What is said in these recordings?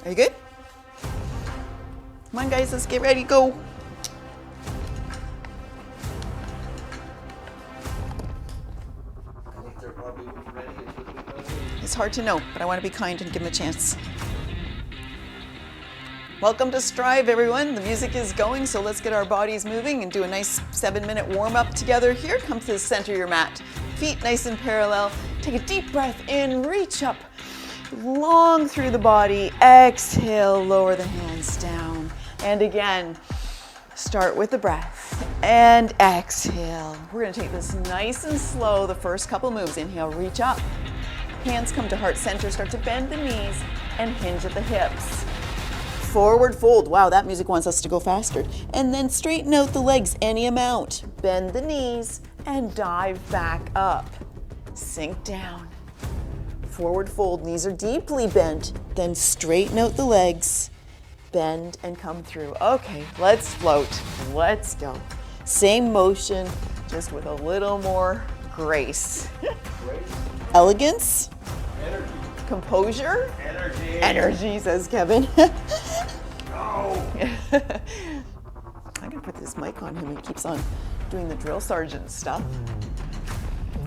Are you good? Come on, guys, let's get ready to go. It's hard to know, but I want to be kind and give them a chance. Welcome to Strive, everyone. The music is going, so let's get our bodies moving and do a nice 7-minute warm-up together here. Come to the center of your mat. Feet nice and parallel. Take a deep breath in, reach up long through the body. Exhale, lower the hands down. And again, start with the breath and exhale. We're going to take this nice and slow the first couple moves. Inhale, reach up. Hands come to heart center, start to bend the knees and hinge at the hips. Forward fold. Wow, that music wants us to go faster. And then straighten out the legs any amount. Bend the knees and dive back up. Sink down. Forward fold, knees are deeply bent. Then straighten out the legs. Bend and come through. Okay, let's float. Let's go. Same motion, just with a little more grace. Elegance. Energy. Composure. Energy. Energy, says Kevin. Oh. I'm gonna put this mic on him. He keeps on doing the drill sergeant stuff.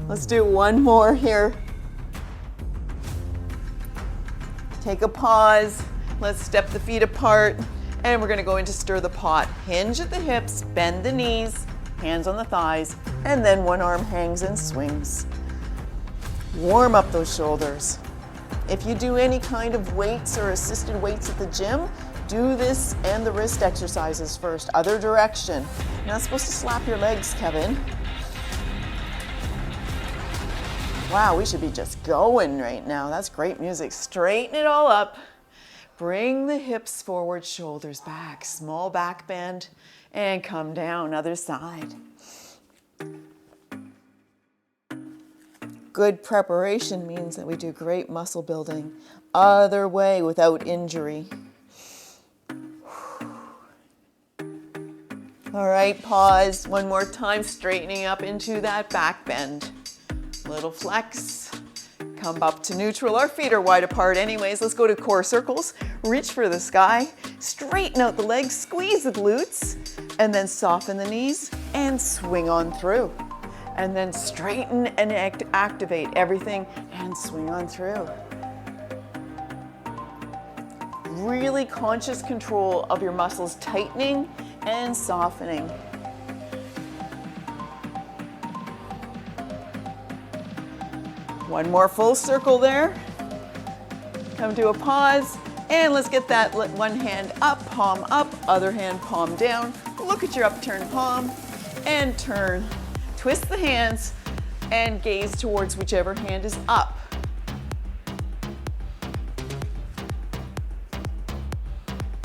Let's do one more here. Take a pause. Let's step the feet apart. And we're gonna go into stir the pot. Hinge at the hips, bend the knees, hands on the thighs, and then one arm hangs and swings. Warm up those shoulders. If you do any kind of weights or assisted weights at the gym, do this and the wrist exercises first. Other direction. You're not supposed to slap your legs, Kevin. Wow, we should be just going right now. That's great music. Straighten it all up. Bring the hips forward, shoulders back. Small back bend and come down, other side. Good preparation means that we do great muscle building. Other way without injury. All right, pause one more time, straightening up into that back bend. Little flex, come up to neutral. Our feet are wide apart anyways. Let's go to core circles. Reach for the sky, straighten out the legs, squeeze the glutes, and then soften the knees and swing on through. And then straighten and activate everything and swing on through. Really conscious control of your muscles tightening and softening. One more full circle there. Come to a pause, and let's get that one hand up, palm up, other hand palm down. Look at your upturned palm and turn. Twist the hands and gaze towards whichever hand is up.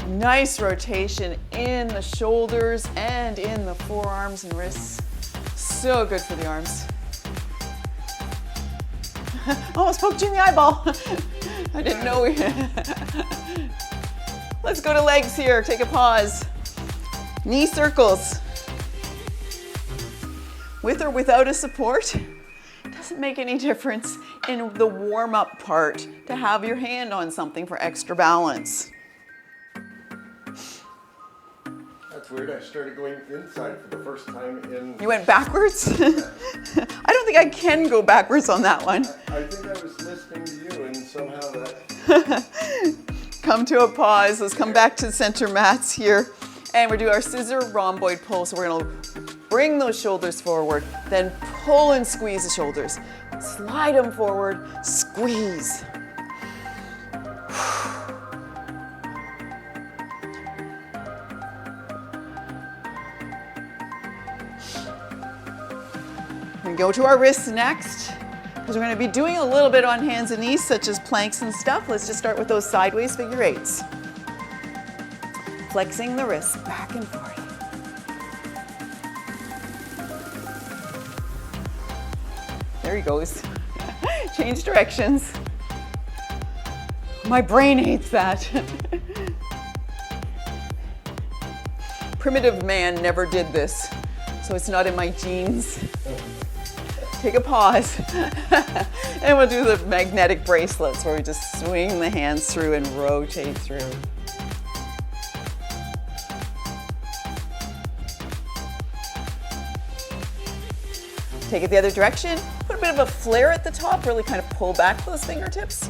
Nice rotation in the shoulders and in the forearms and wrists. So good for the arms. Almost poked you in the eyeball. I didn't know we... Let's go to legs here. Take a pause. Knee circles. With or without a support, it doesn't make any difference in the warm-up part to have your hand on something for extra balance. That's weird. I started going inside for the first time in... You went backwards? I don't think I can go backwards on that one. I think I was listening to you and somehow that... Come to a pause. Let's come back to center mats here. And we'll do our scissor rhomboid pull. So we're gonna bring those shoulders forward, then pull and squeeze the shoulders. Slide them forward, squeeze. We go to our wrists next, because we're going to be doing a little bit on hands and knees, such as planks and stuff. Let's just start with those sideways figure eights. Flexing the wrists back and forth. There he goes. Change directions. My brain hates that. Primitive man never did this, so it's not in my genes. Take a pause. And we'll do the magnetic bracelets where we just swing the hands through and rotate through. Take it the other direction. Put a bit of a flare at the top, really kind of pull back those fingertips.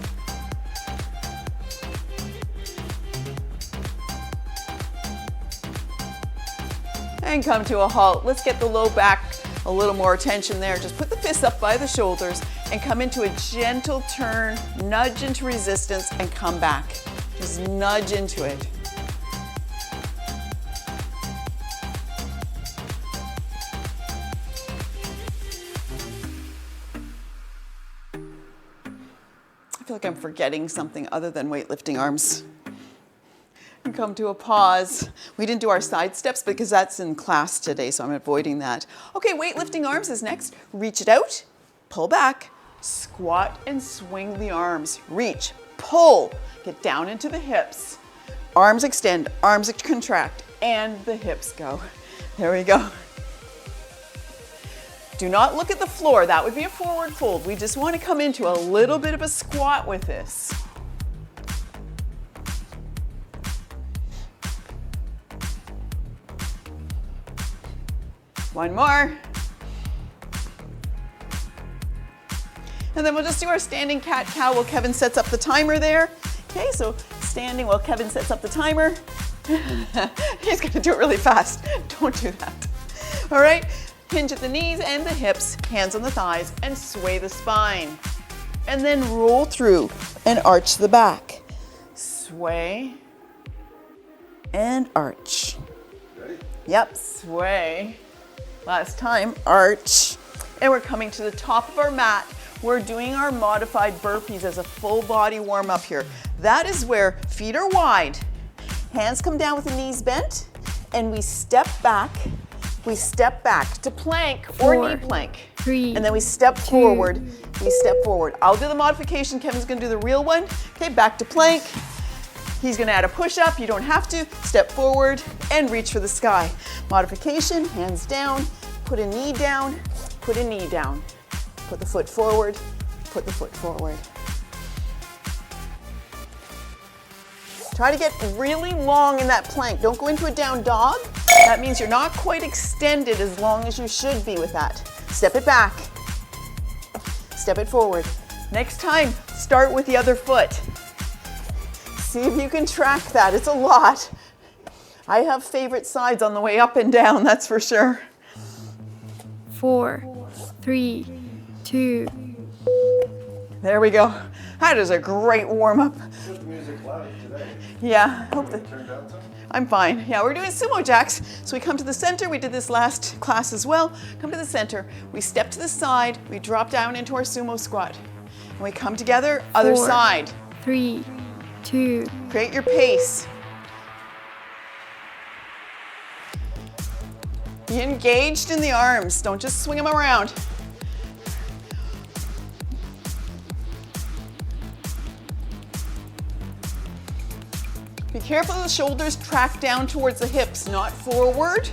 And come to a halt. Let's get the low back a little more attention there. Just put the fists up by the shoulders and come into a gentle turn, nudge into resistance and come back. Just nudge into it. I feel like I'm forgetting something other than weightlifting arms. And come to a pause. We didn't do our side steps because that's in class today, so I'm avoiding that. Okay, weightlifting arms is next. Reach it out, pull back, squat and swing the arms. Reach, pull, get down into the hips. Arms extend, arms contract, and the hips go. There we go. Do not look at the floor. That would be a forward fold. We just want to come into a little bit of a squat with this. One more. And then we'll just do our standing cat-cow while Kevin sets up the timer there. Okay, so standing while Kevin sets up the timer. He's gonna do it really fast. Don't do that. All right, hinge at the knees and the hips, hands on the thighs, and sway the spine. And then roll through and arch the back. Sway and arch. Ready? Yep, sway. Last time, arch. And we're coming to the top of our mat. We're doing our modified burpees as a full body warm up here. That is where feet are wide, hands come down with the knees bent, and we step back to plank or knee plank. 3, and then we step forward, I'll do the modification, Kevin's gonna do the real one. Okay, back to plank. He's gonna add a push-up, you don't have to. Step forward and reach for the sky. Modification, hands down, put a knee down, put a knee down. Put the foot forward, put the foot forward. Try to get really long in that plank. Don't go into a down dog. That means you're not quite extended as long as you should be with that. Step it back, step it forward. Next time, start with the other foot. See if you can track that. It's a lot. I have favorite sides on the way up and down, that's for sure. 4, 3, 2. There we go. That is a great warm up. Put the music loud today. Yeah, hope that. Turn down some. I'm fine. Yeah, we're doing sumo jacks. So we come to the center. We did this last class as well. Come to the center. We step to the side. We drop down into our sumo squat. And we come together, other 4, side. 3, 2. Create your pace. Be engaged in the arms. Don't just swing them around. Be careful the shoulders track down towards the hips, not forward.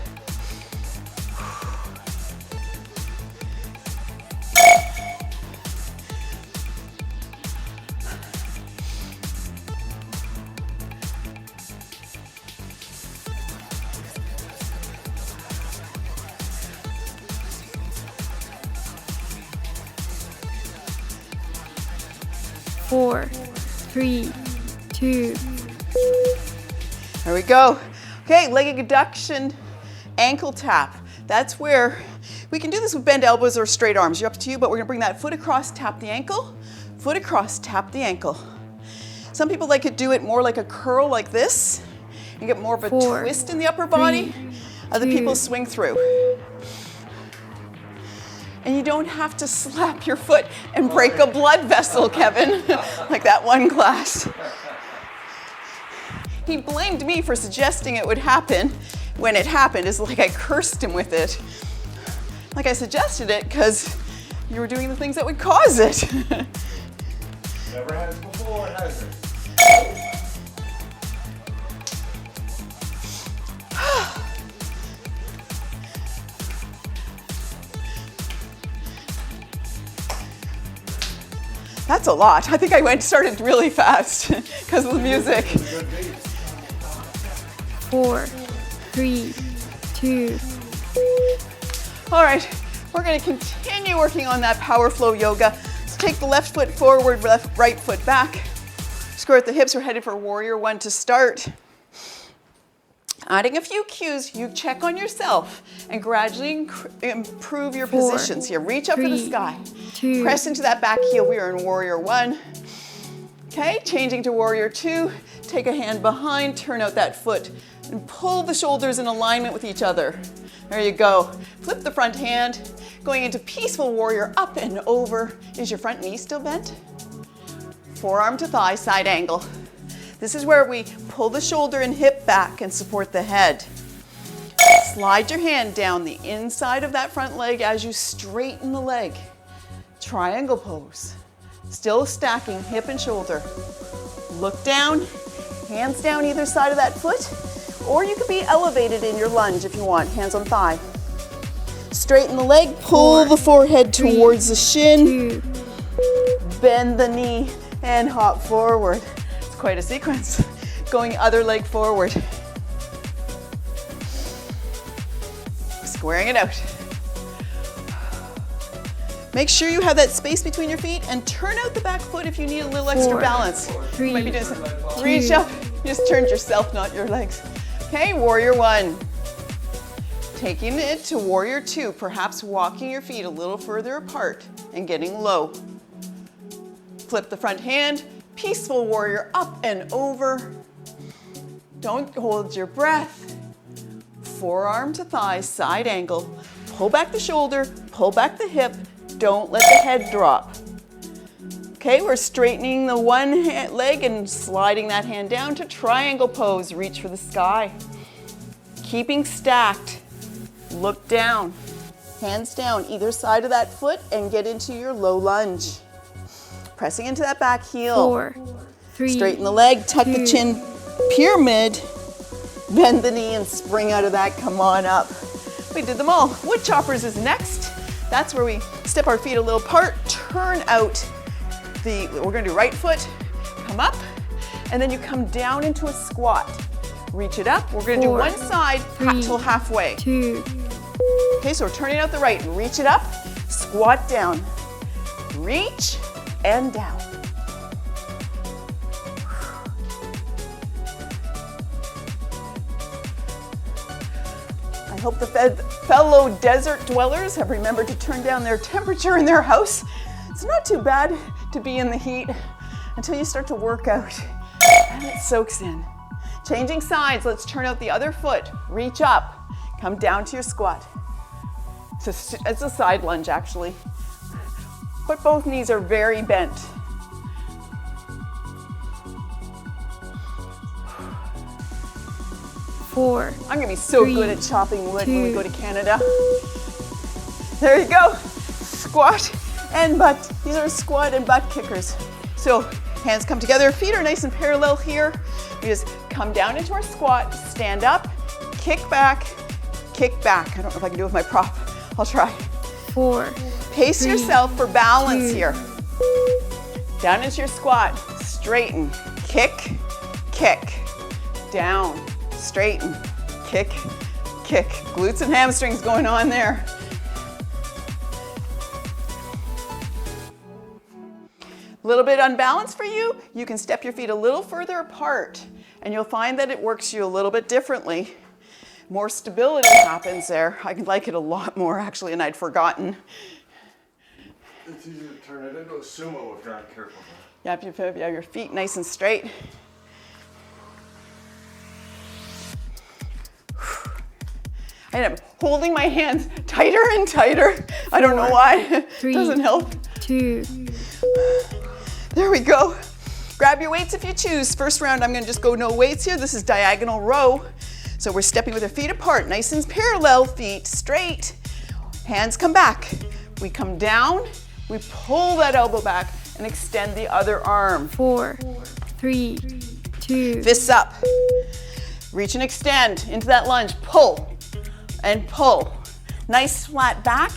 Four, 3, 2. There we go. Okay, leg adduction, ankle tap. That's where we can do this with bent elbows or straight arms. You're up to you, but we're gonna bring that foot across, tap the ankle, foot across, tap the ankle. Some people like to do it more like a curl like this and get more of a 4, twist in the upper body. 3, Other 2. people swing through. And you don't have to slap your foot and break a blood vessel, Kevin, like that one class. He blamed me for suggesting it would happen. When it happened, it's like I cursed him with it. Like I suggested it because you were doing the things that would cause it. Never had it before, has it? That's a lot. I think I started really fast because of the music. 4, 3, 2, All right, we're gonna continue working on that power flow yoga. So take the left foot forward, right foot back. Squirt the hips, we're headed for warrior one to start. Adding a few cues, you check on yourself and gradually improve your 4, positions here. Reach up to the 3, sky. 2, Press into that back heel. We are in warrior one. Okay, changing to warrior two. Take a hand behind, turn out that foot, and pull the shoulders in alignment with each other. There you go. Flip the front hand. Going into peaceful warrior, up and over. Is your front knee still bent? Forearm to thigh, side angle. This is where we pull the shoulder and hip back and support the head. Slide your hand down the inside of that front leg as you straighten the leg. Triangle pose. Still stacking hip and shoulder. Look down, hands down either side of that foot, or you could be elevated in your lunge if you want, hands on thigh. Straighten the leg, pull 4, the forehead 3, towards the shin, 2, bend the knee and hop forward. It's quite a sequence. Going other leg forward. Squaring it out. Make sure you have that space between your feet and turn out the back foot if you need a little extra 4, balance. 3, You might be doing some, 2. reach up, you just turned yourself, not your legs. Okay, warrior one. Taking it to warrior two, perhaps walking your feet a little further apart and getting low. Flip the front hand, peaceful warrior, up and over. Don't hold your breath. Forearm to thigh, side angle. Pull back the shoulder, pull back the hip. Don't let the head drop. Okay, we're straightening the one leg and sliding that hand down to triangle pose. Reach for the sky. Keeping stacked. Look down. Hands down either side of that foot and get into your low lunge. Pressing into that back heel. 4, 3, Straighten the leg, tuck the 2, chin, pyramid. Bend the knee and spring out of that. Come on up. We did them all. Wood choppers is next. That's where we step our feet a little apart, turn out we're gonna do right foot, come up, and then you come down into a squat. Reach it up. We're gonna do 4, one side 3, till halfway. 2, Okay, so we're turning out the right. Reach it up, squat down, reach, and down. I hope the fellow desert dwellers have remembered to turn down their temperature in their house. It's not too bad to be in the heat until you start to work out and it soaks in. Changing sides, let's turn out the other foot. Reach up, come down to your squat. It's a side lunge actually. But both knees are very bent. four, I'm gonna be so 3, good at chopping wood when we 2. go to Canada. There you go. Squat and butt. These are squat and butt kickers. So hands come together, feet are nice and parallel here. We just come down into our squat, stand up, kick back, kick back. I don't know if I can do it with my prop. I'll try. 4, Pace 3, yourself for balance 2. here. Down into your squat, straighten, kick, kick, down, straighten, kick, kick. Glutes and hamstrings going on there. A little bit unbalanced for you, you can step your feet a little further apart and you'll find that it works you a little bit differently. More stability happens there. I like it a lot more actually, and I'd forgotten. It's easy to turn it into a sumo if you're not careful. Yeah, if you have your feet nice and straight. I end up holding my hands tighter and tighter. I don't know 4, why. 3, Doesn't help. 2, There we go. Grab your weights if you choose. First round, I'm gonna just go no weights here. This is diagonal row. So we're stepping with our feet apart, nice and parallel, feet straight. Hands come back. We come down, we pull that elbow back and extend the other arm. 4, 3, 2, Fists up. Reach and extend into that lunge. Pull and pull. Nice flat back.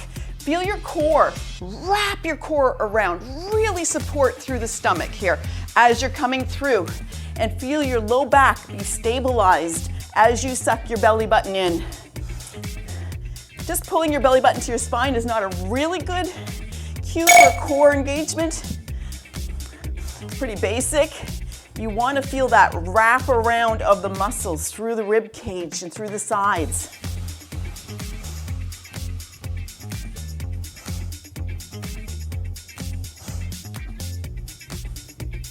Feel your core, wrap your core around, really support through the stomach here as you're coming through, and feel your low back be stabilized as you suck your belly button in. Just pulling your belly button to your spine is not a really good cue for core engagement. It's pretty basic. You want to feel that wrap around of the muscles through the rib cage and through the sides.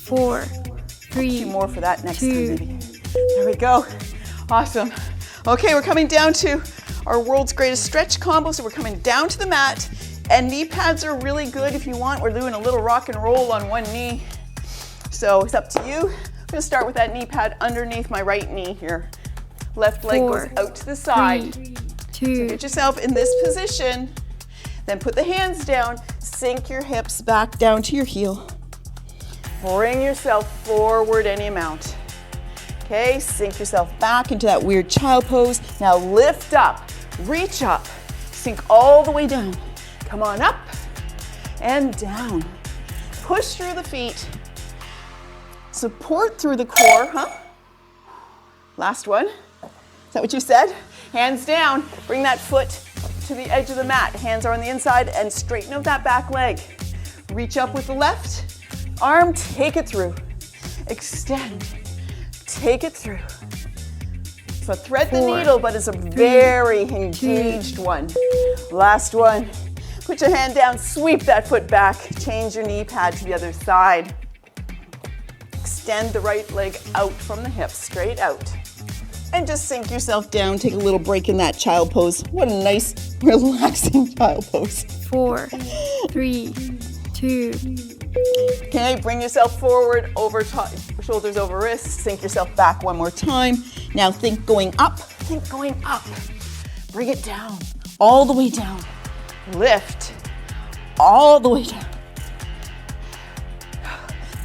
4, 3, Two more for that next 2. time, maybe. There we go. Awesome. Okay, we're coming down to our world's greatest stretch combo. So we're coming down to the mat, and knee pads are really good if you want. We're doing a little rock and roll on one knee. So it's up to you. I'm gonna start with that knee pad underneath my right knee here. Left leg 4, goes out to the side. 3, So 2, get yourself in this position. Then put the hands down, sink your hips back down to your heel. Bring yourself forward any amount. Okay, sink yourself back into that weird child pose. Now lift up, reach up, sink all the way down. Come on up and down. Push through the feet. Support through the core, huh? Last one. Is that what you said? Hands down. Bring that foot to the edge of the mat. Hands are on the inside and straighten out that back leg. Reach up with the left arm, take it through. Extend, take it through. So thread the 4, needle, but it's a 3, very engaged one. Last one. Put your hand down, sweep that foot back, change your knee pad to the other side. Extend the right leg out from the hips, straight out. And just sink yourself down, take a little break in that child pose. What a nice, relaxing child pose. 4, 3, 2, Okay, bring yourself forward, over top, shoulders over wrists, sink yourself back one more time. Now think going up, think going up. Bring it down, all the way down. Lift, all the way down.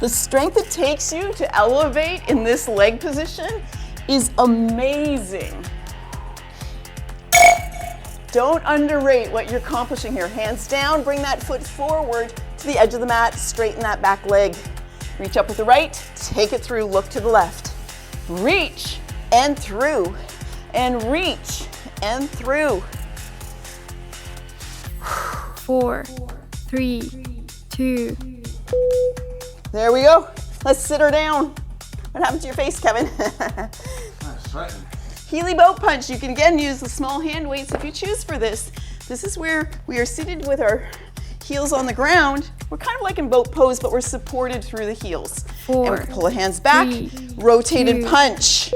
The strength it takes you to elevate in this leg position is amazing. Don't underrate what you're accomplishing here. Hands down, bring that foot forward to the edge of the mat, straighten that back leg. Reach up with the right, take it through, look to the left. Reach and through, and reach and through. 4, 3, 2. There we go. Let's sit her down. What happened to your face, Kevin? I'm sweating. Healy boat punch. You can again use the small hand weights if you choose for this. This is where we are seated with our heels on the ground. We're kind of like in boat pose, but we're supported through the heels. 4, And we pull the hands back, 3, rotate and 2. punch.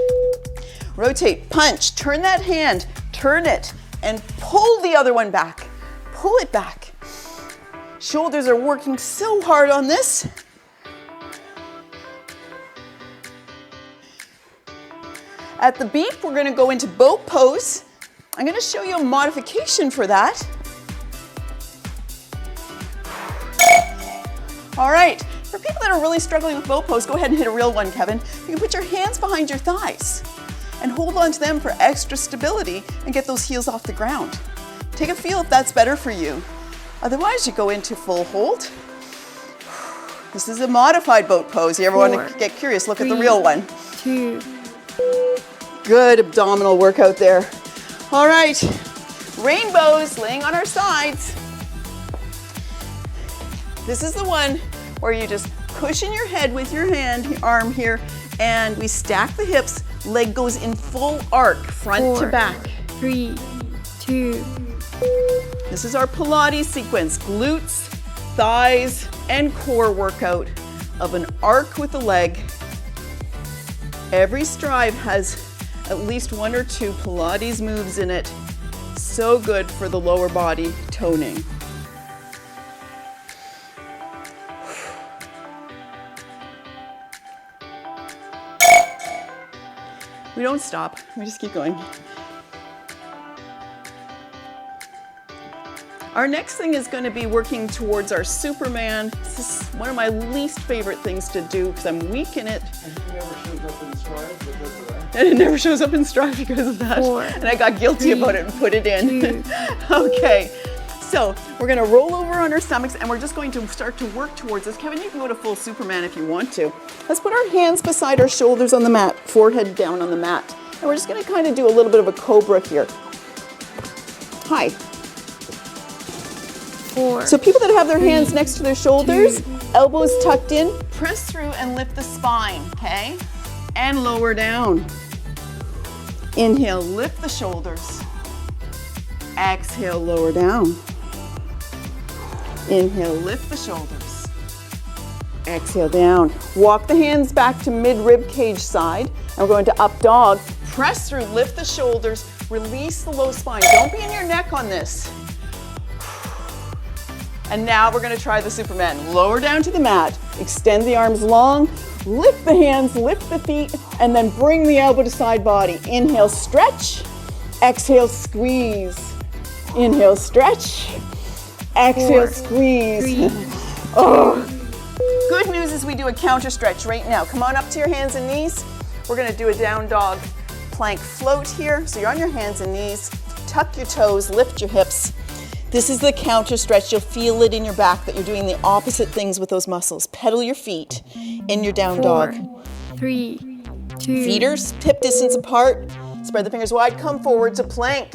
Rotate, punch, turn that hand, turn it, and pull the other one back. Pull it back. Shoulders are working so hard on this. At the beep, we're gonna go into boat pose. I'm gonna show you a modification for that. All right, for people that are really struggling with boat pose, go ahead and hit a real one, Kevin. You can put your hands behind your thighs and hold on to them for extra stability and get those heels off the ground. Take a feel if that's better for you. Otherwise, you go into full hold. This is a modified boat pose. You ever want 4, to get curious, look at 3, the real one. 2, Good abdominal workout there. All right, rainbows laying on our sides. This is the one where you just cushion your head with your arm here, and we stack the hips, leg goes in full arc, front 4, to back. 3, 2. This is our Pilates sequence, glutes, thighs, and core workout of an arc with the leg. Every stride has at least 1 or 2 Pilates moves in it. So good for the lower body toning. We don't stop, we just keep going. Our next thing is going to be working towards our Superman. This is one of my least favorite things to do because I'm weak in it. And it never shows up in Stride because of that. And it never shows up in Stride because of that. 4, And I got guilty 3, about it and put it in. 2. Okay, So we're gonna roll over on our stomachs and we're just going to start to work towards this. Kevin, you can go to full Superman if you want to. Let's put our hands beside our shoulders on the mat, forehead down on the mat. And we're just gonna kind of do a little bit of a cobra here. Hi. 4, So people that have their hands next to their shoulders, elbows tucked in, press through and lift the spine, okay? And lower down. Inhale, lift the shoulders. Exhale, lower down. Inhale, lift the shoulders. Exhale, down. Walk the hands back to mid-rib cage side. And we're going to up dog. Press through, lift the shoulders, release the low spine. Don't be in your neck on this. And now we're gonna try the Superman. Lower down to the mat, extend the arms long, lift the hands, lift the feet, and then bring the elbow to side body. Inhale, stretch. Exhale, squeeze. Inhale, stretch. Exhale, 4, squeeze. 3. Oh. Good news is we do a counter stretch right now. Come on up to your hands and knees. We're gonna do a down dog plank float here. So you're on your hands and knees. Tuck your toes, lift your hips. This is the counter stretch. You'll feel it in your back that you're doing the opposite things with those muscles. Pedal your feet in your down 4, dog. 3, 2. Feet are hip distance apart. Spread the fingers wide, come forward to plank.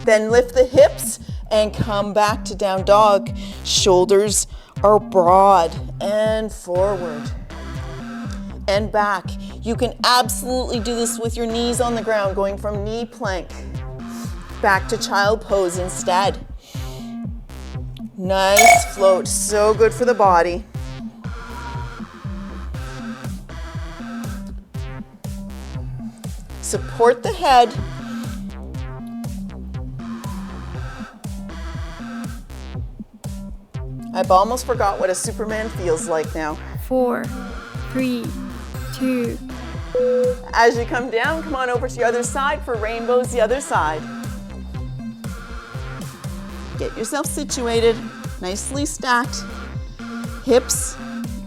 Then lift the hips and come back to down dog. Shoulders are broad and forward and back. You can absolutely do this with your knees on the ground, going from knee plank back to child pose instead. Nice float, so good for the body. Support the head. I've almost forgot what a Superman feels like now. 4, 3, 2. As you come down, come on over to the other side for rainbows the other side. Get yourself situated, nicely stacked. Hips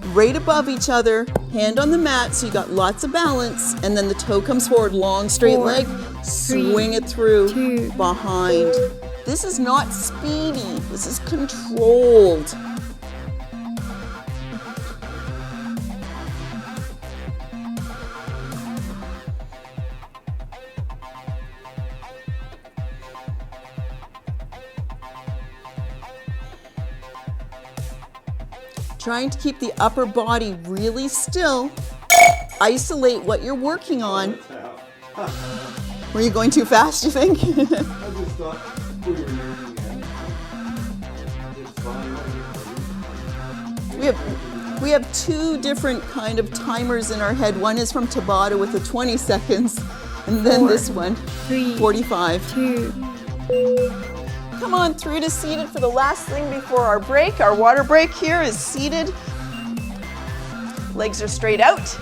right above each other, hand on the mat so you got lots of balance, and then the toe comes forward, long straight 4, leg, 3, swing it through, 2. behind. This is not speedy, this is controlled. Trying to keep the upper body really still. Isolate what you're working on. Were you going too fast, you think? I just thought we were nearing the end. It's fine. We have two different kind of timers in our head. One is from Tabata with the 20 seconds, and then 4, this one, 3, 45. 2. Come on through to seated for the last thing before our break. Our water break here is seated. Legs are straight out.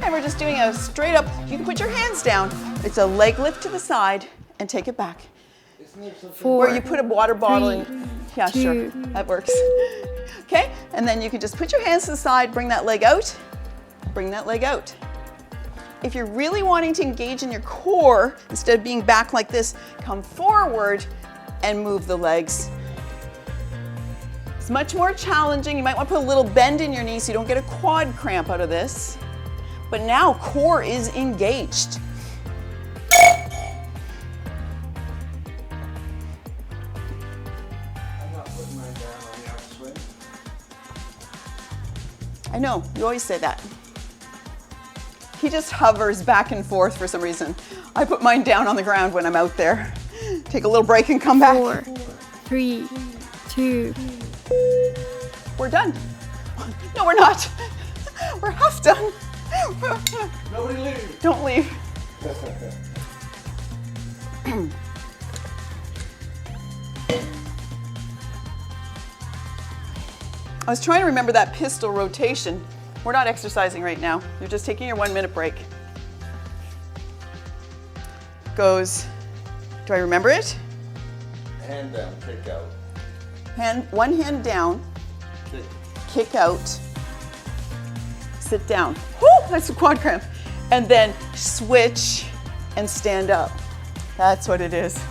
And we're just doing a straight up, you can put your hands down. It's a leg lift to the side and take it back. 4, Where you put a water bottle in. 3, Yeah, sure, 2. that works. Okay, and then you can just put your hands to the side, bring that leg out, bring that leg out. If you're really wanting to engage in your core, instead of being back like this, come forward and move the legs. It's much more challenging. You might want to put a little bend in your knee so you don't get a quad cramp out of this. But now core is engaged. I'm not putting mine down on the upswing. I know, you always say that. He just hovers back and forth for some reason. I put mine down on the ground when I'm out there. Take a little break and come back. 4, 3, 2. We're done. No, we're not. We're half done. Nobody leave. Don't leave. I was trying to remember that pistol rotation. We're not exercising right now. You're just taking your 1 minute break. Goes, do I remember it? Hand down, kick out. One hand down, Kick. kick out, sit down. Whoo, that's a quad cramp. And then switch and stand up. That's what it is.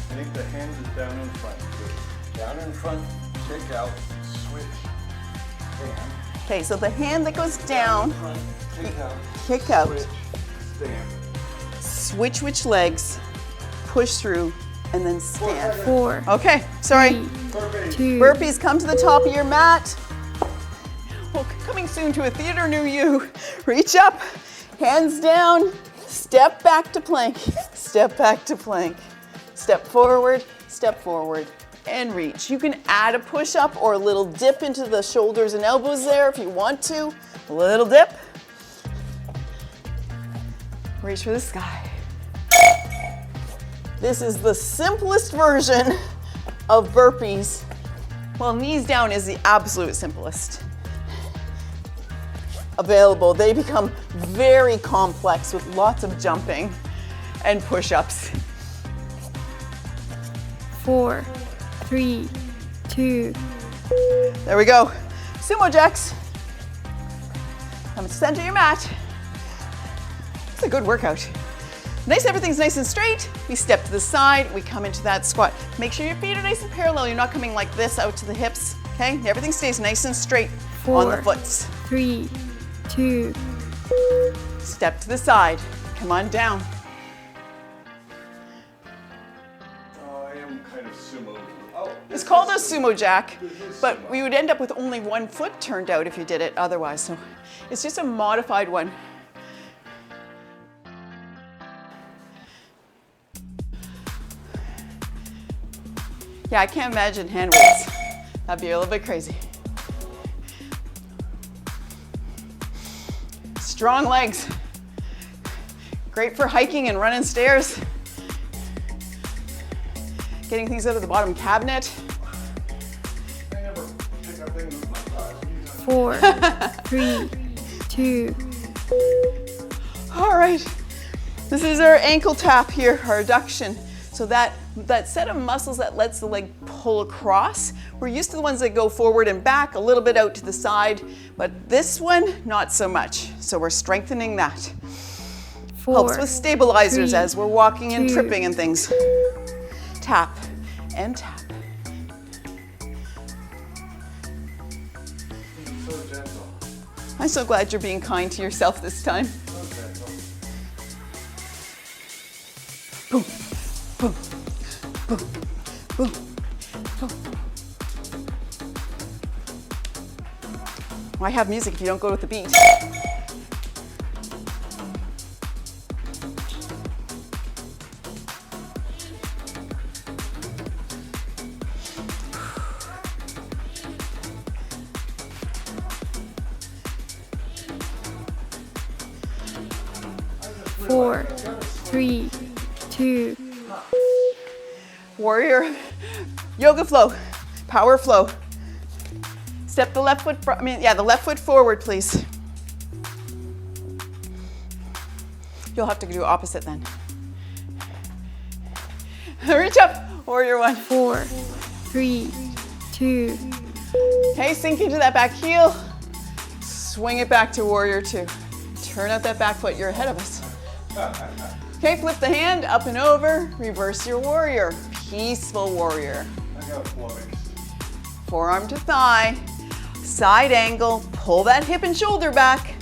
I think the hand is down in front. Good. Down in front, kick out, switch, stand. Okay, so the hand that goes down, Front, kick out, kick out, switch, stand. switch which legs, push through, and then stand. 4, Okay, sorry. 3, 2, Burpees, come to the top of your mat. Well, coming soon to a theater near you. Reach up, hands down, step back to plank, step back to plank, step forward, and reach. You can add a push-up or a little dip into the shoulders and elbows there if you want to. A little dip. Reach for the sky. This is the simplest version of burpees. Well, knees down is the absolute simplest available. They become very complex with lots of jumping and push-ups. 4, 3, 2, There we go. Sumo jacks. Come center your mat. It's a good workout. Nice, everything's nice and straight. We step to the side, we come into that squat. Make sure your feet are nice and parallel. You're not coming like this out to the hips, okay? Everything stays nice and straight on the 4, foots. 3, 2, Step to the side, come on down. Oh, I am kind of sumo. Oh, It's called a sumo jack, but we would end up with only one foot turned out if you did it otherwise. So it's just a modified one. Yeah, I can't imagine hand weights. That'd be a little bit crazy. Strong legs. Great for hiking and running stairs. Getting things out of the bottom cabinet. I never pick up things with my thighs. 4, 3, 2, All right, this is our ankle tap here, our adduction. So that set of muscles that lets the leg pull across, we're used to the ones that go forward and back, a little bit out to the side, but this one, not so much. So we're strengthening that. 4, Helps with stabilizers 3, as we're walking and 2. tripping and things. Tap and tap. So gentle. I'm so glad you're being kind to yourself this time. So gentle. Boom, boom, boom, boom, boom. Why have music if you don't go with the beat? Four, 3, 2, Warrior, yoga flow, power flow. Step the left foot, the left foot forward, please. You'll have to do opposite then. Reach up, warrior 1. 4, 3, 2, Okay, sink into that back heel. Swing it back to warrior 2. Turn out that back foot, you're ahead of us. Okay, flip the hand up and over, reverse your warrior. Peaceful warrior. I got flummoxed. Forearm to thigh, side angle, pull that hip and shoulder back.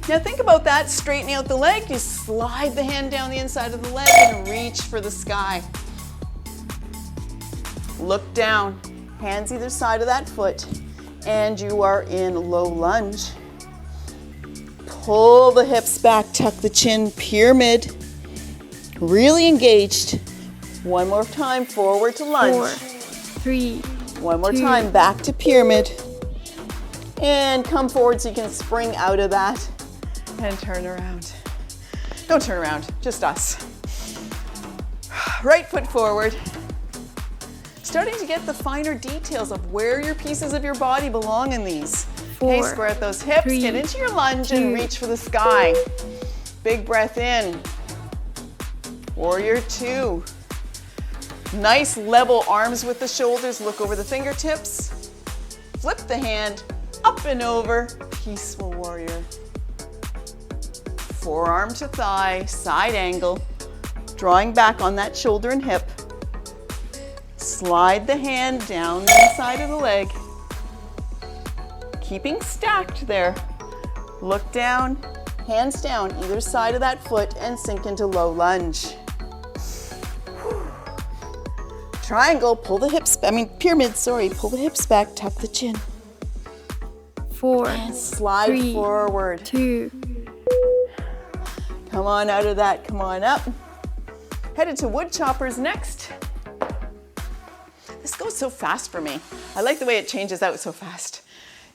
Now think about that, straightening out the leg, you slide the hand down the inside of the leg and reach for the sky. Look down, hands either side of that foot, and you are in low lunge. Pull the hips back, tuck the chin, pyramid. Really engaged. One more time, forward to 4, lunge. 3, One more 2. time, back to pyramid. And come forward so you can spring out of that and turn around. Don't turn around, just us. Right foot forward. Starting to get the finer details of where your pieces of your body belong in these. Okay, 4, square out those hips, 3, get into your lunge and 2. reach for the sky. Big breath in. Warrior 2. Nice level arms with the shoulders, look over the fingertips. Flip the hand, up and over, peaceful warrior. Forearm to thigh, side angle, drawing back on that shoulder and hip. Slide the hand down the inside of the leg. Keeping stacked there. Look down, hands down either side of that foot and sink into low lunge. Triangle, pull the hips, pyramid, sorry, pull the hips back, tuck the chin. 4, And slide 3, forward. 2, Come on out of that, come on up. Headed to wood choppers next. This goes so fast for me. I like the way it changes out so fast.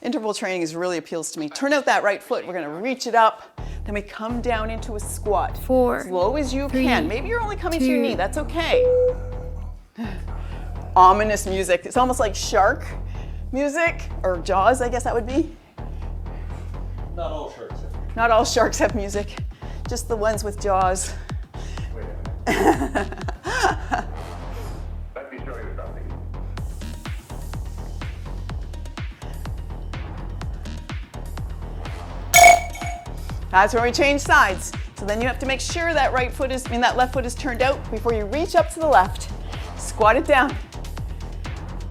Interval training really appeals to me. Turn out that right foot, we're gonna reach it up, then we come down into a squat. 4, As low as you 3, can. Maybe you're only coming to your 2. knee, that's okay. Ominous music. It's almost like shark music, or Jaws, I guess that would be. Not all sharks have. Not all sharks have music, just the ones with jaws. Wait a minute. Let me show you something. That's where we change sides. So then you have to make sure that that left foot is turned out before you reach up to the left. Squat it down.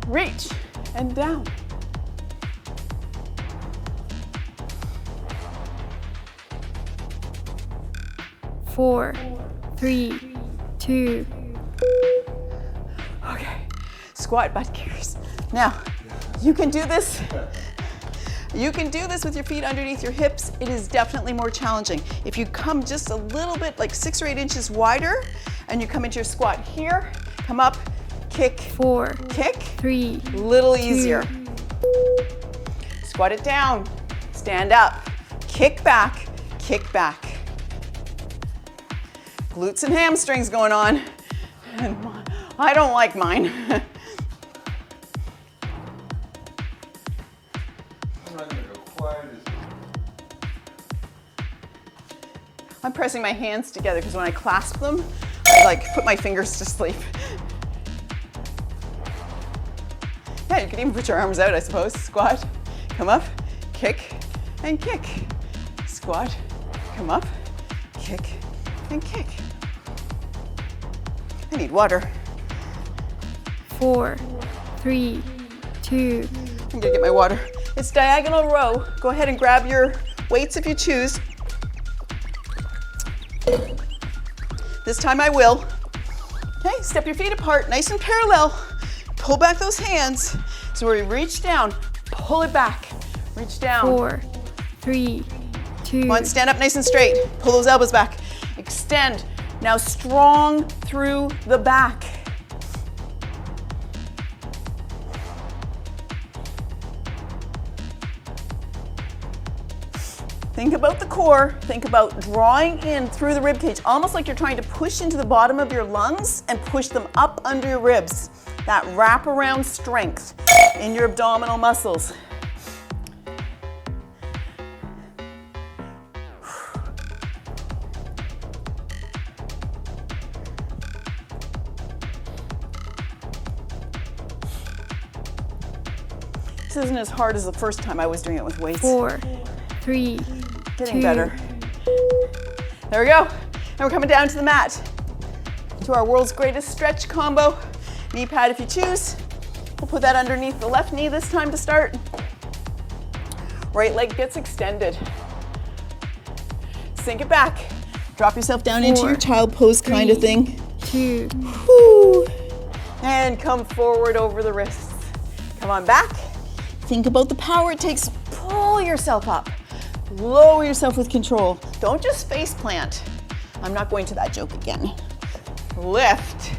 Reach and down. Four, 3, 2, Okay, squat butt kickers. Now, you can do this. You can do this with your feet underneath your hips. It is definitely more challenging. If you come just a little bit, like 6 or 8 inches wider, and you come into your squat here, come up, kick, 4, kick, 3, little easier. Squat it down, stand up, kick back, kick back. Glutes and hamstrings going on. And I don't like mine. I'm not going to go quite as. I'm pressing my hands together because when I clasp them, I like put my fingers to sleep. Yeah, you can even put your arms out, I suppose. Squat, come up, kick, and kick. Squat, come up, kick, and kick. I need water. 4, 3, 2, I'm gonna get my water. It's diagonal row. Go ahead and grab your weights if you choose. This time I will. Okay, step your feet apart, nice and parallel. Pull back those hands. So we reach down, pull it back, reach down. 4, 3, 2, Come on, stand up nice and straight. Pull those elbows back. Extend. Now strong through the back. Think about the core. Think about drawing in through the rib cage, almost like you're trying to push into the bottom of your lungs and push them up under your ribs. That wraparound strength in your abdominal muscles. This isn't as hard as the first time I was doing it with weights. 4, 3, Getting 2, better. There we go. And we're coming down to the mat. To our world's greatest stretch combo. Knee pad if you choose. We'll put that underneath the left knee this time to start. Right leg gets extended. Sink it back. Drop yourself down into 4, your child pose kind of 3, thing. 2, Woo. And come forward over the wrists. Come on back. Think about the power it takes. Pull yourself up. Lower yourself with control. Don't just face plant. I'm not going to that joke again. Lift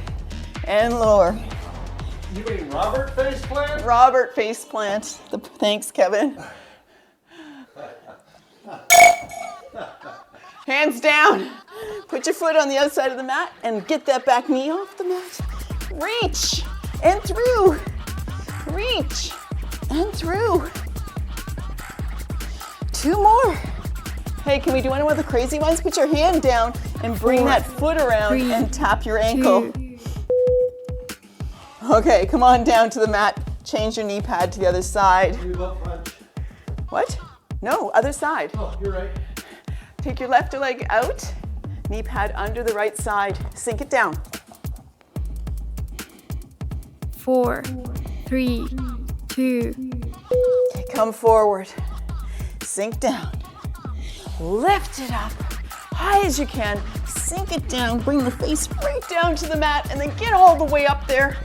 and lower. You mean Robert faceplant? Robert face plant. Thanks, Kevin. Hands down. Put your foot on the outside of the mat and get that back knee off the mat. Reach and through. Reach and through. 2 more. Hey, can we do one of the crazy ones? Put your hand down and bring 4, that foot around 3, and tap your ankle. 2, Okay, come on down to the mat. Change your knee pad to the other side. Move up front. What? No, other side. Oh, you're right. Take your left leg out, knee pad under the right side. Sink it down. 4, 3, 2, Okay, come forward. Sink down. Lift it up high as you can. Sink it down. Bring the face right down to the mat and then get all the way up there.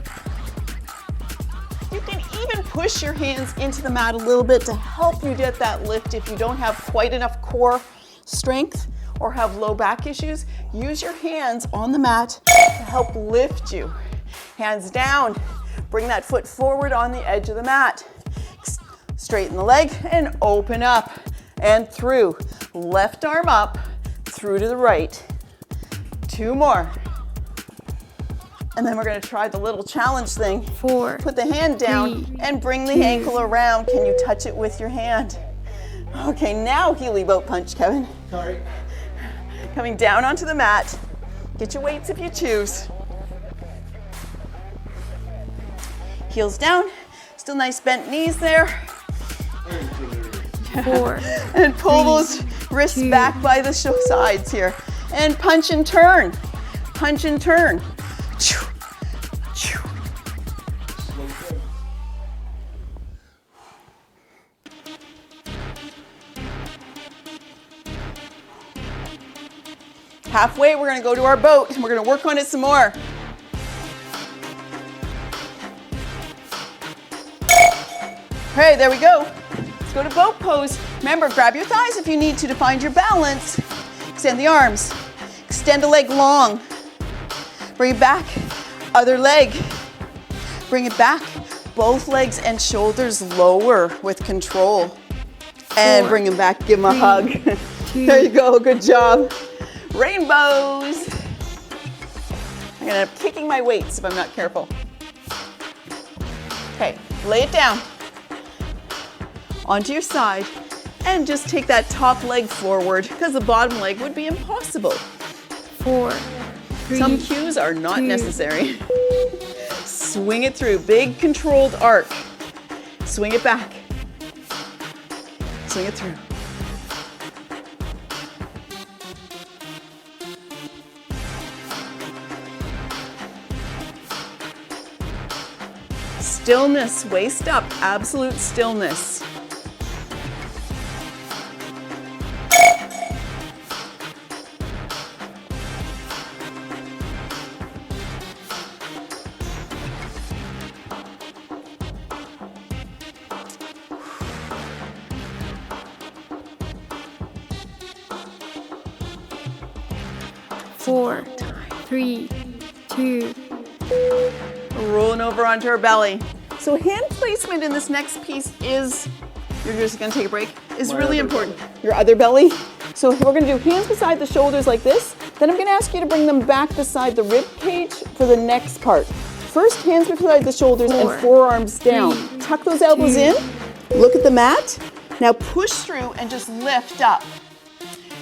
You can even push your hands into the mat a little bit to help you get that lift if you don't have quite enough core strength or have low back issues. Use your hands on the mat to help lift you. Hands down. Bring that foot forward on the edge of the mat. Straighten the leg and open up and through. Left arm up, through to the right. 2 more. And then we're gonna try the little challenge thing. 4, Put the hand down 3, and bring the 2. ankle around. Can you touch it with your hand? Okay, now Healy boat punch, Kevin. Sorry. Coming down onto the mat. Get your weights if you choose. Heels down. Still nice bent knees there. 4, And pull 3, those wrists 2. back by the sides here. And punch and turn. Punch and turn. Choo, choo. Halfway, we're gonna go to our boat and we're gonna work on it some more. Okay, there we go. Let's go to boat pose. Remember, grab your thighs if you need to find your balance. Extend the arms. Extend a leg long. Bring it back. Other leg. Bring it back. Both legs and shoulders lower with control. And 4, bring them back. Give them a 3, hug. 2. There you go. Good job. Rainbows. I'm gonna end up kicking my weights if I'm not careful. Okay, lay it down. Onto your side. And just take that top leg forward because the bottom leg would be impossible. 4, 3, Some cues are not 2. necessary. Swing it through. Big controlled arc. Swing it back. Swing it through. Stillness, waist up, absolute stillness. Four, 3, 2, Rolling over onto our belly. So hand placement in this next piece is, you're just gonna take a break, is My really other important. Your other belly. So we're gonna do hands beside the shoulders like this. Then I'm gonna ask you to bring them back beside the rib cage for the next part. First, hands beside the shoulders 4, and forearms down. 3, Tuck those elbows 2. in. Look at the mat. Now push through and just lift up.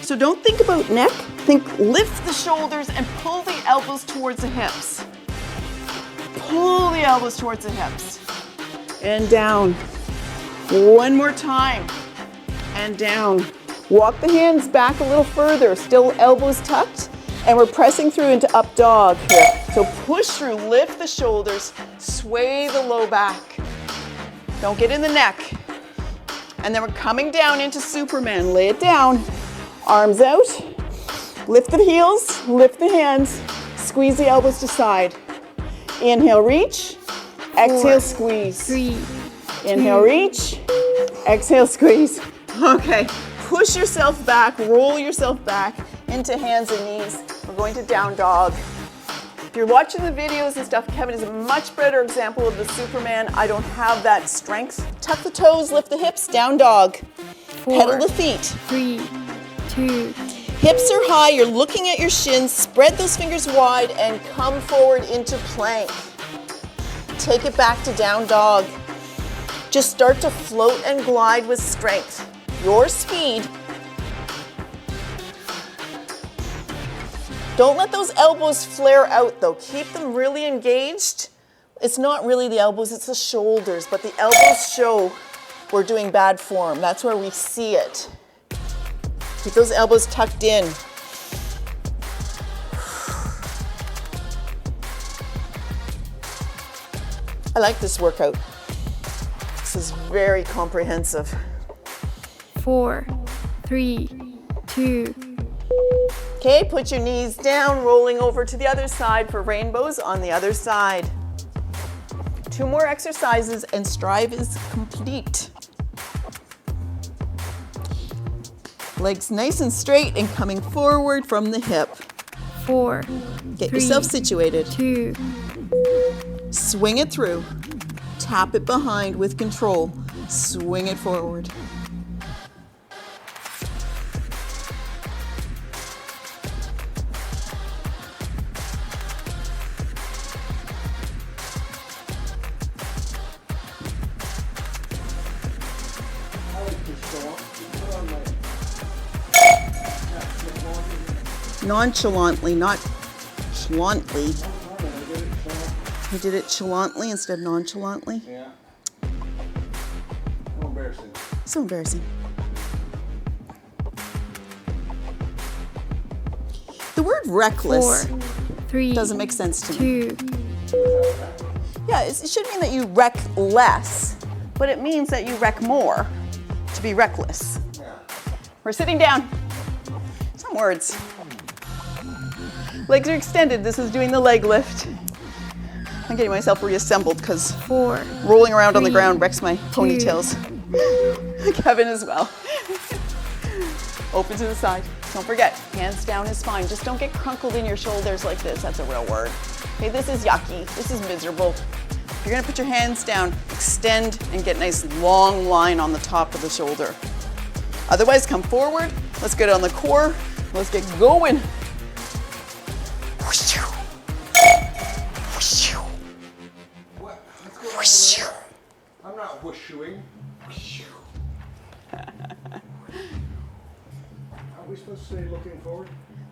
So don't think about neck. Think lift the shoulders and pull the elbows towards the hips. Pull the elbows towards the hips. And down. One more time. And down. Walk the hands back a little further. Still elbows tucked. And we're pressing through into up dog here. So push through, lift the shoulders, sway the low back. Don't get in the neck. And then we're coming down into Superman. Lay it down. Arms out. Lift the heels, lift the hands. Squeeze the elbows to side. Inhale, reach. Exhale, 4, squeeze. 3, Inhale, 2. reach. Exhale, squeeze. Okay. Push yourself back, roll yourself back into hands and knees. We're going to down dog. If you're watching the videos and stuff, Kevin is a much better example of the Superman. I don't have that strength. Tuck the toes, lift the hips, down dog. 4, Pedal the feet. 3, 2, Hips are high, you're looking at your shins, spread those fingers wide and come forward into plank. Take it back to down dog. Just start to float and glide with strength. Your speed. Don't let those elbows flare out though. Keep them really engaged. It's not really the elbows, it's the shoulders, but the elbows show we're doing bad form. That's where we see it. Keep those elbows tucked in. I like this workout. This is very comprehensive. 4, 3, 2, Okay, put your knees down, rolling over to the other side for rainbows on the other side. 2 more exercises and strive is complete. Legs nice and straight and coming forward from the hip. 4, Get 3, yourself situated. 2, Swing it through. Tap it behind with control. Swing it forward. I like to show up. Put on my Nonchalantly, not chalantly. I get it, so, He did it chalantly instead of nonchalantly. yeah. So embarrassing. So embarrassing. The word 4, reckless 3, doesn't make sense to me. 2, Yeah, it should mean that you wreck less, but it means that you wreck more to be reckless. Yeah. We're sitting down. Some words. Legs are extended. This is doing the leg lift. I'm getting myself reassembled because 4, rolling around on the 3, ground wrecks my ponytails. Kevin as well. Open to the side. Don't forget, hands down is fine. Just don't get crunkled in your shoulders like this. That's a real word. Okay, this is yucky. This is miserable. If you're gonna put your hands down, extend and get a nice long line on the top of the shoulder. Otherwise, come forward. Let's get on the core. Let's get going. What? What's going on over there? I'm not whooshing. Are we supposed to stay looking forward?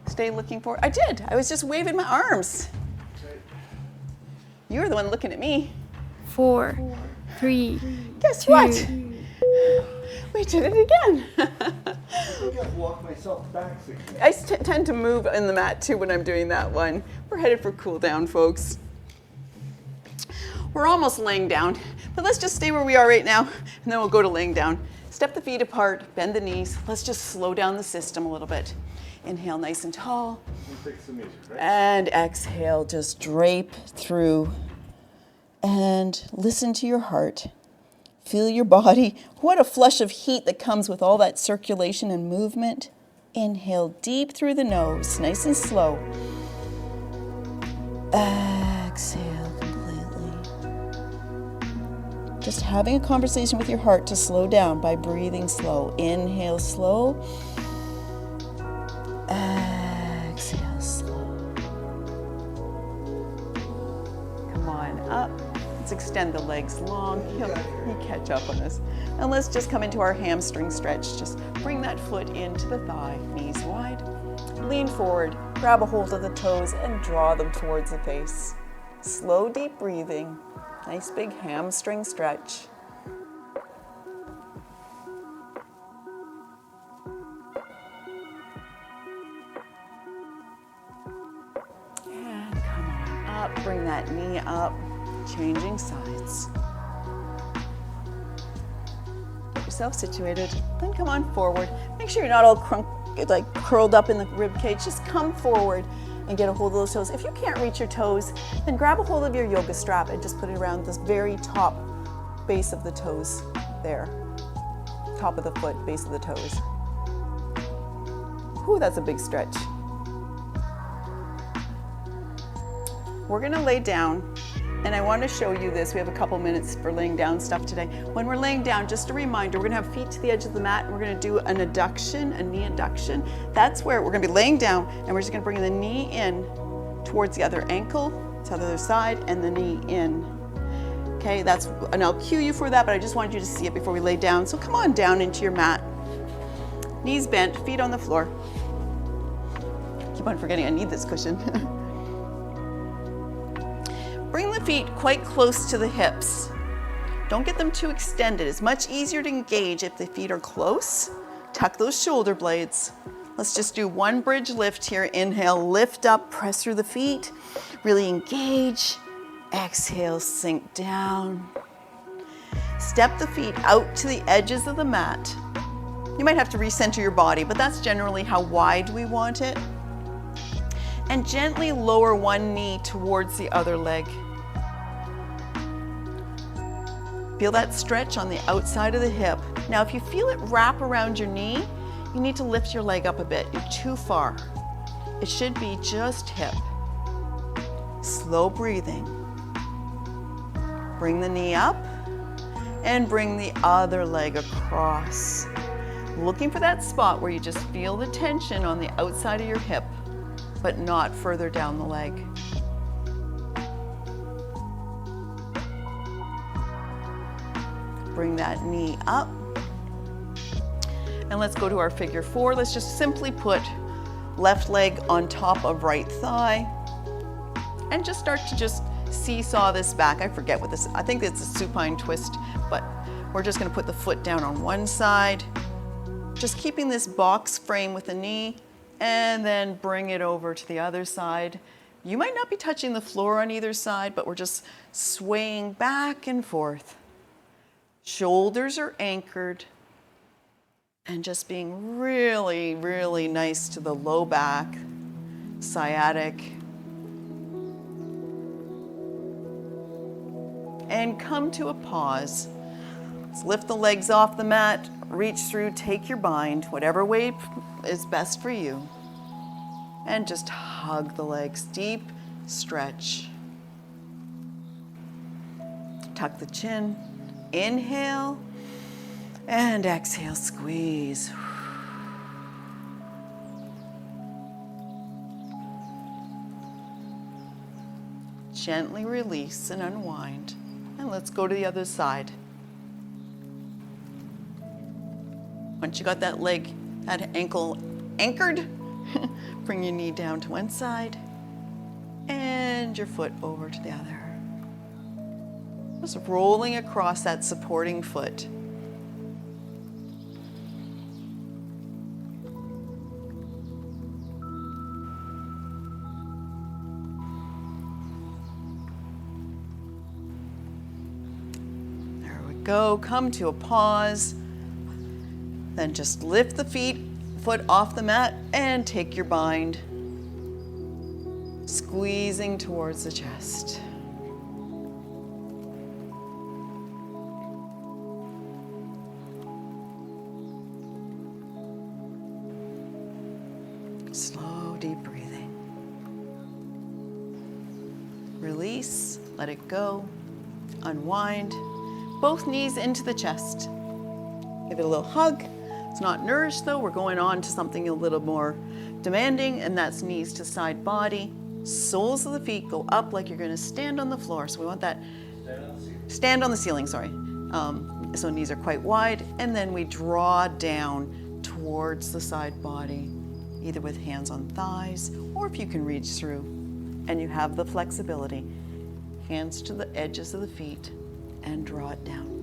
Stay looking forward. I did. I was just waving my arms. Okay. You were the one looking at me. 4, 3, Guess 2, what? We did it again. I think I've walked myself back 6 minutes. I tend to move in the mat too when I'm doing that one. We're headed for cool down, folks. We're almost laying down, but let's just stay where we are right now, and then we'll go to laying down. Step the feet apart, bend the knees. Let's just slow down the system a little bit. Inhale nice and tall, We'll fix the music, right? and exhale, just drape through. And listen to your heart. Feel your body. What a flush of heat that comes with all that circulation and movement. Inhale deep through the nose, nice and slow. Exhale completely. Just having a conversation with your heart to slow down by breathing slow. Inhale slow. Exhale slow. Come on up. Let's extend the legs long. He'll catch up on us. And let's just come into our hamstring stretch. Just bring that foot into the thigh, knees wide. Lean forward, grab a hold of the toes and draw them towards the face. Slow, deep breathing. Nice big hamstring stretch. And come on up, bring that knee up. Changing sides. Get yourself situated, then come on forward. Make sure you're not all curled up in the rib cage. Just come forward and get a hold of those toes. If you can't reach your toes, then grab a hold of your yoga strap and just put it around this very top base of the toes there. Top of the foot, base of the toes. Ooh, that's a big stretch. We're gonna lay down. And I want to show you this. We have a couple minutes for laying down stuff today. When we're laying down, just a reminder, we're going to have feet to the edge of the mat and we're going to do an adduction, a knee adduction. That's where we're going to be laying down and we're just going to bring the knee in towards the other ankle, to the other side, and the knee in. Okay, and I'll cue you for that, but I just wanted you to see it before we lay down. So come on down into your mat. Knees bent, feet on the floor. Keep on forgetting I need this cushion. Bring the feet quite close to the hips. Don't get them too extended. It's much easier to engage if the feet are close. Tuck those shoulder blades. Let's just do one bridge lift here. Inhale, lift up, press through the feet. Really engage. Exhale, sink down. Step the feet out to the edges of the mat. You might have to recenter your body, but that's generally how wide we want it. And gently lower one knee towards the other leg. Feel that stretch on the outside of the hip. Now, if you feel it wrap around your knee, you need to lift your leg up a bit. You're too far. It should be just hip. Slow breathing. Bring the knee up and bring the other leg across. Looking for that spot where you just feel the tension on the outside of your hip, but not further down the leg. Bring that knee up. And let's go to our figure four. Let's just simply put left leg on top of right thigh and just start to just seesaw this back. I forget what this is. I think it's a supine twist, but we're just going to put the foot down on one side, just keeping this box frame with the knee, and then bring it over to the other side. You might not be touching the floor on either side, but we're just swaying back and forth. Shoulders are anchored, and just being really, really nice to the low back, sciatic. And come to a pause. Let's lift the legs off the mat, reach through, take your bind, whatever way is best for you. And just hug the legs, deep stretch. Tuck the chin, inhale, and exhale, squeeze. Gently release and unwind. And let's go to the other side. Once you got that leg, that ankle anchored, bring your knee down to one side and your foot over to the other. Just rolling across that supporting foot. Go, come to a pause, then just lift the foot off the mat and take your bind, squeezing towards the chest. Slow, deep breathing. Release, let it go, unwind. Both knees into the chest. Give it a little hug. It's not nourished though. We're going on to something a little more demanding, and that's knees to side body. Soles of the feet go up like you're going to stand on the floor. So we want that stand on the ceiling, sorry. So knees are quite wide, and then we draw down towards the side body, either with hands on thighs, or if you can reach through and you have the flexibility, hands to the edges of the feet, and draw it down.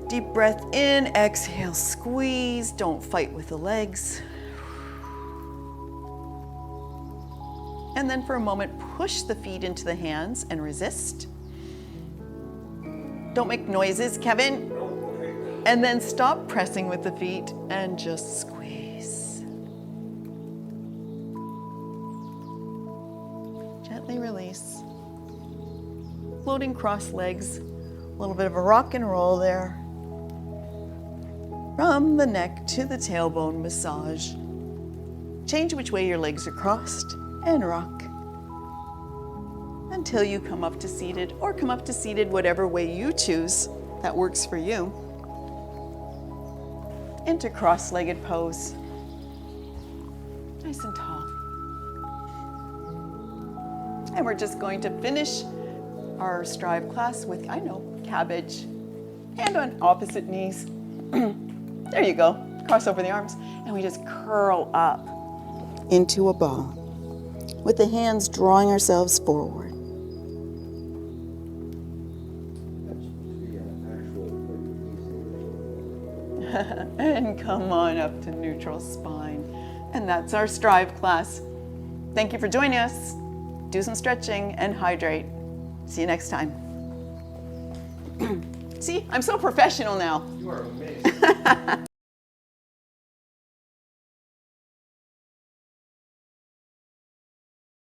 Deep breath in, exhale, squeeze. Don't fight with the legs. And then for a moment, push the feet into the hands and resist. Don't make noises, Kevin. And then stop pressing with the feet and just squeeze. Gently release. Floating cross legs, a little bit of a rock and roll there. From the neck to the tailbone massage. Change which way your legs are crossed and rock until you come up to seated, or come up to seated whatever way you choose that works for you. Into cross-legged pose. Nice and tall. And we're just going to finish our Strive class with, cabbage, and on opposite knees. There you go, cross over the arms, and we just curl up into a ball with the hands drawing ourselves forward. And come on up to neutral spine. And that's our Strive class. Thank you for joining us. do some stretching, and hydrate. See you next time. See, I'm so professional now. You are amazing.